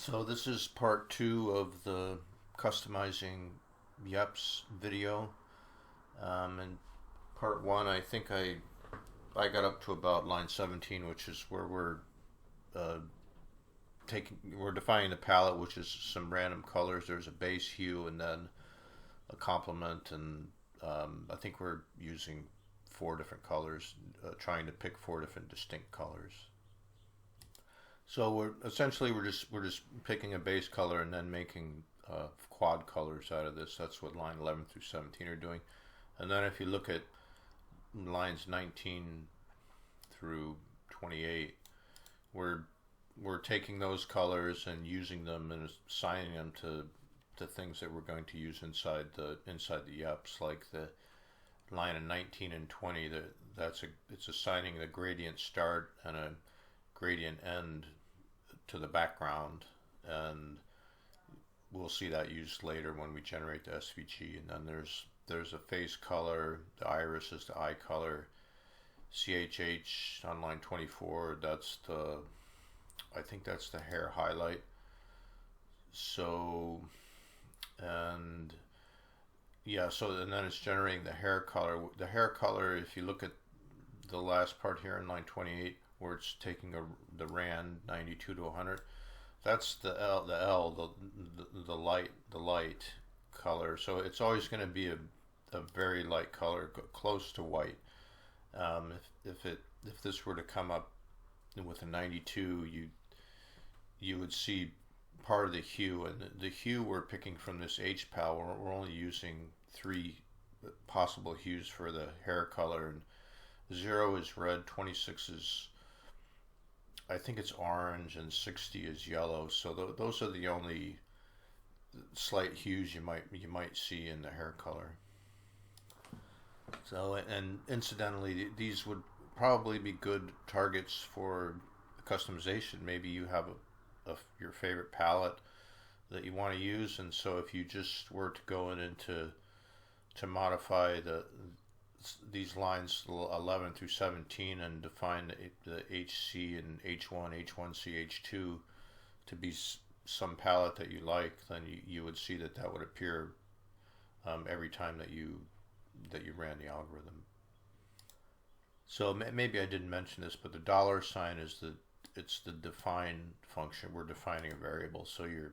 So this is part two of the customizing Yeps video. In part one, I think I got up to about line 17, which is where uh, we're defining the palette, which is some random colors. There's a base hue and then a complement, and I think we're using four different colors, trying to pick four different distinct colors. So we're just picking a base color and then making quad colors out of this. That's what line 11 through 17 are doing. And then if you look at lines 19 through 28, we're taking those colors and using them and assigning them to things that we're going to use inside the Yeps, like the line in 19 and 20. It's assigning the gradient start and a gradient end to the background, and we'll see that used later when we generate the SVG. And then there's a face color, the iris is the eye color, CHH on line 24, I think that's the hair highlight. So, and yeah, and then it's generating the hair color. The hair color, if you look at the last part here in line 28, where it's taking the RAND 92 to 100, that's the light color. So it's always going to be a very light color, close to white. If this were to come up with a 92, you would see part of the hue, and the hue we're picking from this HPAL. We're only using three possible hues for the hair color, and 0 is red, 26 is, I think it's orange, and 60 is yellow. So those are the only slight hues you might see in the hair color. So, and incidentally, these would probably be good targets for customization. Maybe you have your favorite palette that you want to use, and so if you just were to go in to modify these lines 11 through 17 and define the HC and H1, H1C, H2 to be some palette that you like, then you would see that would appear every time that you ran the algorithm. So maybe I didn't mention this, but the dollar sign is it's the define function. We're defining a variable, so you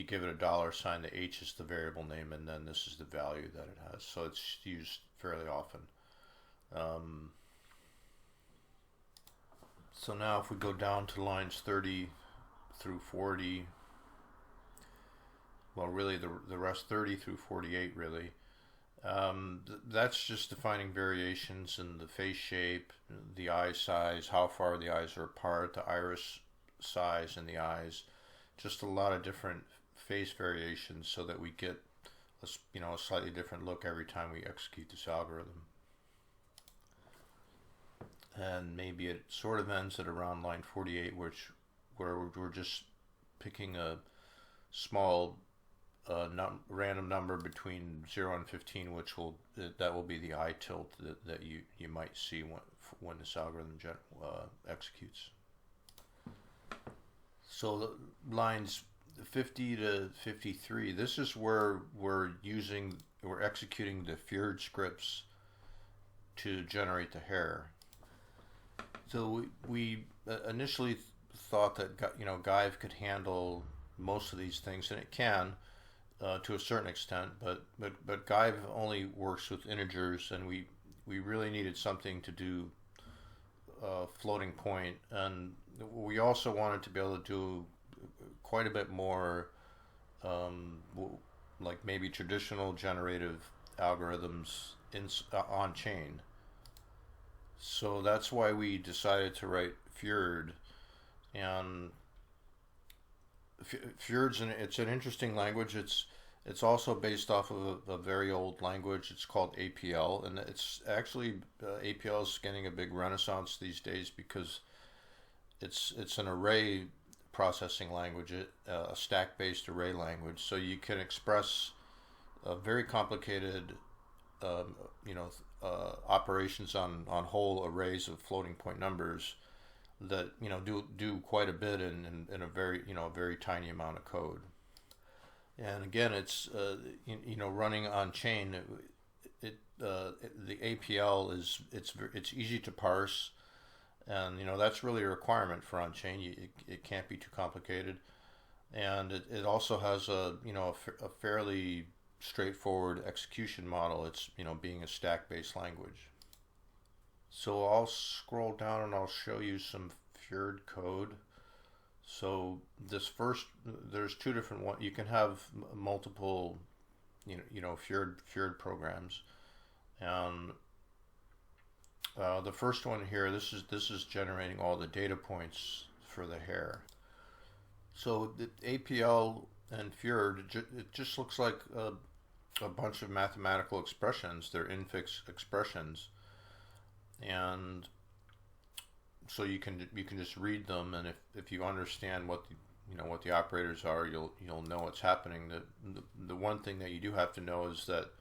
give it a dollar sign, the H is the variable name, and then this is the value that it has. So it's used fairly often. So now if we go down to lines 30 through 40, well, really the rest 30 through 48, really, that's just defining variations in the face shape, the eye size, how far the eyes are apart, the iris size in the eyes, just a lot of different face variations so that we get a slightly different look every time we execute this algorithm. And maybe it sort of ends at around line 48, where we're just picking a small random number between 0 and 15, that will be the eye tilt that you might see when this algorithm executes. So the lines 50 to 53, this is where we're executing the Fyrd scripts to generate the hair. So we initially thought that Gyve could handle most of these things, and it can to a certain extent, but Gyve only works with integers, and we really needed something to do floating point, and we also wanted to be able to do quite a bit more like maybe traditional generative algorithms on chain. So that's why we decided to write Fyrd. And Fyrd's it's an interesting language. It's also based off of a very old language. It's called APL, and it's actually APL is getting a big renaissance these days because it's an array processing language, a stack-based array language. So you can express very complicated operations on whole arrays of floating point numbers that do quite a bit in a very very tiny amount of code. And again, it's running on chain. The APL it's easy to parse, and that's really a requirement for on chain. It can't be too complicated, and it also has a fairly straightforward execution model. It's being a stack based language. So I'll scroll down and I'll show you some Fyrd code. So there's two different ones. You can have multiple, Fyrd programs, and the first one here, this is generating all the data points for the hair. So the APL and Fyrd, it just looks like a bunch of mathematical expressions. They're infix expressions, and so you can just read them, and if you understand what the operators are, you'll know what's happening. The one thing that you do have to know is that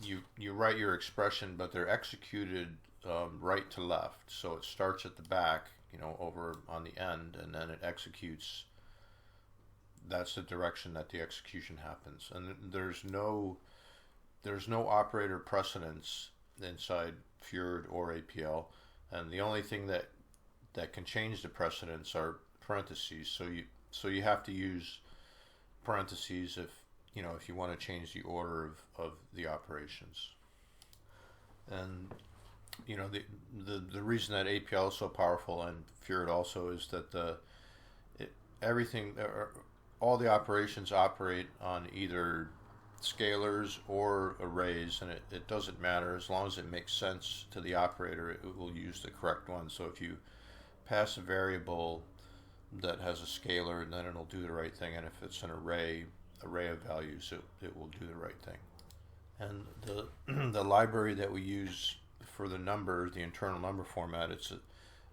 you write your expression, but they're executed right to left. So it starts at the back, over on the end, and then it executes. That's the direction that the execution happens, and there's no operator precedence inside Fyrd or APL. And the only thing that can change the precedence are parentheses. So you have to use parentheses if you want to change the order of the operations. And the reason that APL is so powerful, and Fyrd also, is that all the operations operate on either scalars or arrays, and it doesn't matter. As long as it makes sense to the operator, it will use the correct one. So if you pass a variable that has a scalar, then it'll do the right thing, and if it's an array of values, it will do the right thing. And the library that we use for the numbers, the internal number format, it's a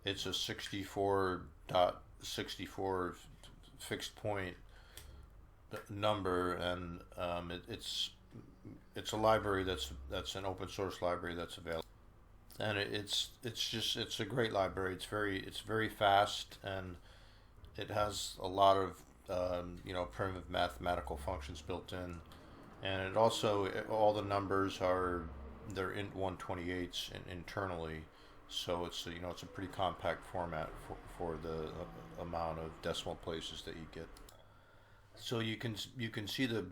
64.64 fixed point number, and it's a library that's an open source library that's available, and it's a great library. It's very fast, and it has a lot of primitive mathematical functions built in, and it also all the numbers they're in 128s internally, so it's a pretty compact format for the amount of decimal places that you get. So you can see the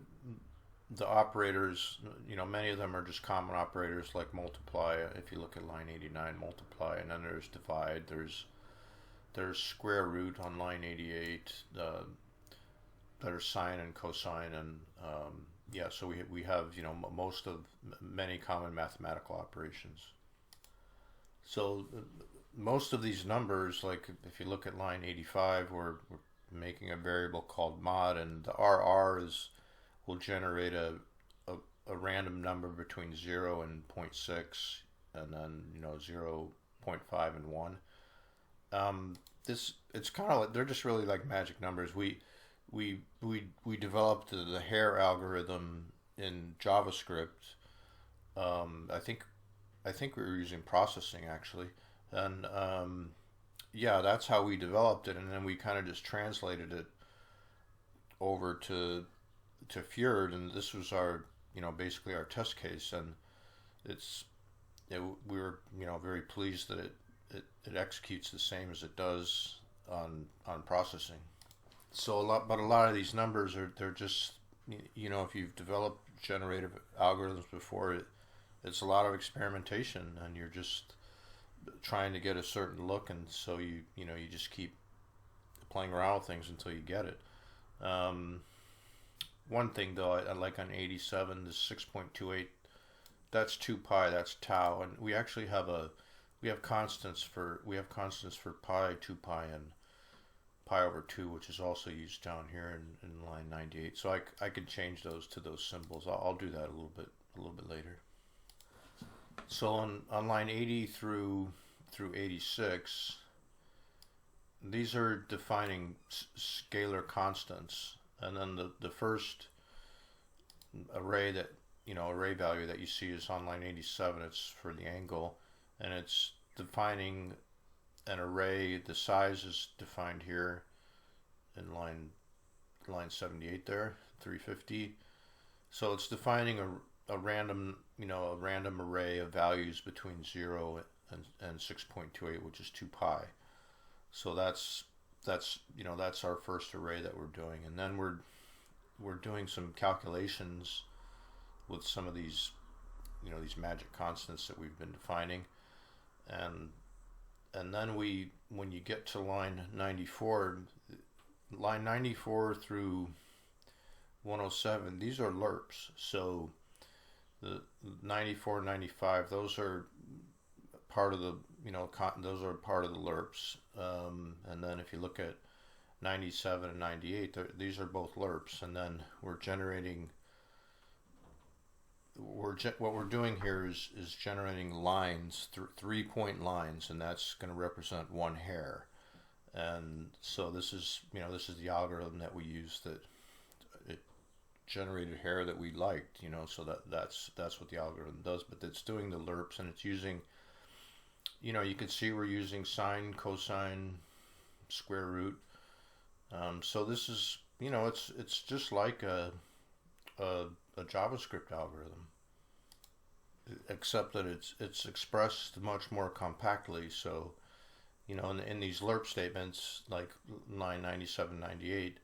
operators. Many of them are just common operators like multiply. If you look at line 89, multiply, and then there's divide. There's square root on line 88. There's sine and cosine, and so we have many common mathematical operations. So most of these numbers, like if you look at line 85, we're making a variable called mod, and the RR will generate a random number between 0 and 0.6, and then 0.5 and 1. It's kind of like, they're just really like magic numbers. We developed the hair algorithm in JavaScript. I think we were using processing actually, and that's how we developed it, and then we kind of just translated it over to Fyrd, and this was our basically our test case, and we were very pleased that it executes the same as it does on processing. So a lot of these numbers they're just if you've developed generative algorithms before, it's a lot of experimentation, and you're just trying to get a certain look, and so you just keep playing around with things until you get it. One thing though, I like on 87, the 6.28, that's 2 pi, that's tau, and we actually have constants for pi, 2 pi, and pi over 2, which is also used down here in line 98. So I could change those to those symbols. I'll do that a little bit later. So on line 80 through 86, these are defining scalar constants, and then the first array value that you see is on line 87. It's for the angle, and it's defining an array. The size is defined here in line 78 there, 350. So it's defining a random, a random array of values between 0 and 6.28, which is 2 pi. So that's our first array that we're doing, and then we're doing some calculations with some of these these magic constants that we've been defining, and then when you get to line 94 through 107, these are lerps. So the 94, 95, those are part of the those are part of the lerps, and then if you look at 97 and 98, these are both lerps, and then we're generating. What we're doing here is generating lines, 3-point lines, and that's going to represent one hair. And so this is the algorithm that we used, that it generated hair that we liked, so that's what the algorithm does. But it's doing the lerps, and it's using, you can see we're using sine, cosine, square root. So this is, it's just like a JavaScript algorithm, except that it's expressed much more compactly. So, in these lerp statements, like line 97, 98,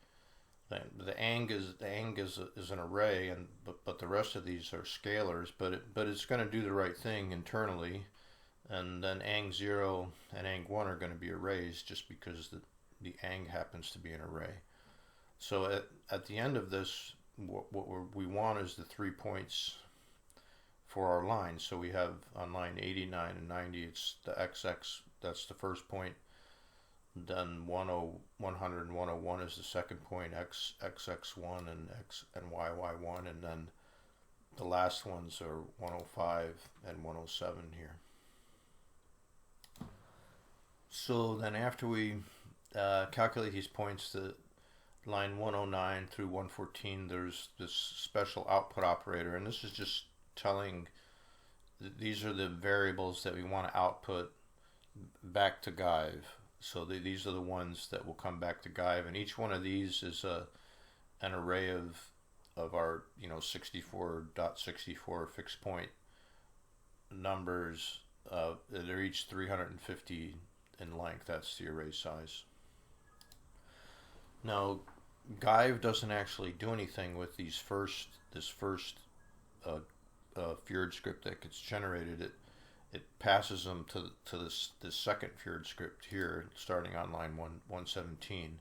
the ang is an array, but the rest of these are scalars. But it's going to do the right thing internally, and then ang 0 and ang 1 are going to be arrays just because the ang happens to be an array. So at the end of this, what we want is the 3 points for our line. So we have on line 89 and 90, it's the XX, that's the first point. Then 100 and 101 is the second point, XX1 and YY1, and then the last ones are 105 and 107 here. So then after we calculate these points, the line 109 through 114, there's this special output operator, and this is just telling these are the variables that we want to output back to Gyve. So these are the ones that will come back to Gyve, and each one of these is an array of our 64.64 fixed point numbers. They're each 350 in length. That's the array size. Now, Gyve doesn't actually do anything with this first Fyrd script that gets generated. It passes them to this second Fyrd script here, starting on line 117.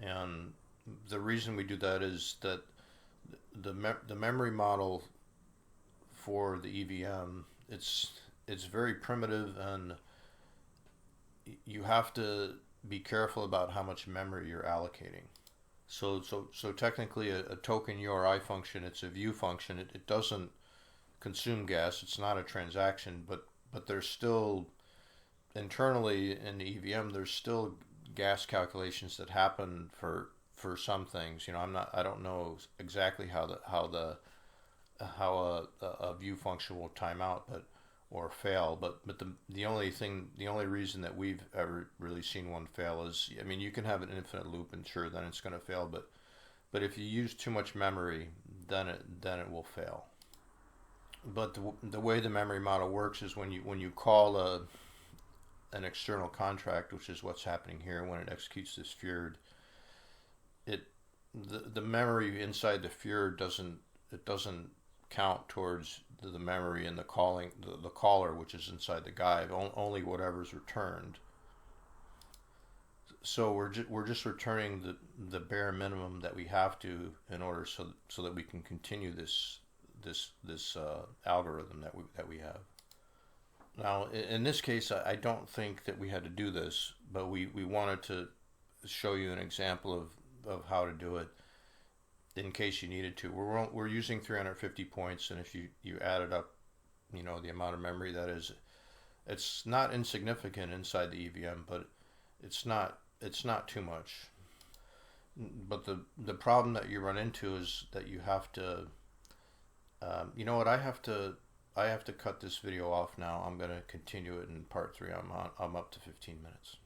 And the reason we do that is that the memory model for the EVM, it's very primitive, and you have to be careful about how much memory you're allocating. So technically a token URI function, it's a view function. It doesn't consume gas. It's not a transaction, but there's still internally in the EVM, there's still gas calculations that happen for some things. I don't know exactly how a view function will time out, or fail, but the only reason that we've ever really seen one fail is, you can have an infinite loop, and sure, then it's going to fail, but if you use too much memory, then it will fail. But the way the memory model works is when you call an external contract, which is what's happening here when it executes this Fyrd, the memory inside the Fyrd doesn't count towards the memory in the caller, which is inside the Gyve. Only whatever's returned. So we're just returning the bare minimum that we have to in order so that we can continue this algorithm that we have. Now, in this case, I don't think that we had to do this, but we wanted to show you an example of how to do it in case you needed to. We're using 350 points, and if you add it up, the amount of memory that is, it's not insignificant inside the EVM, but it's not too much. But the problem that you run into is that you have to, I I have to cut this video off now. I'm going to continue it in part 3. I'm up to 15 minutes.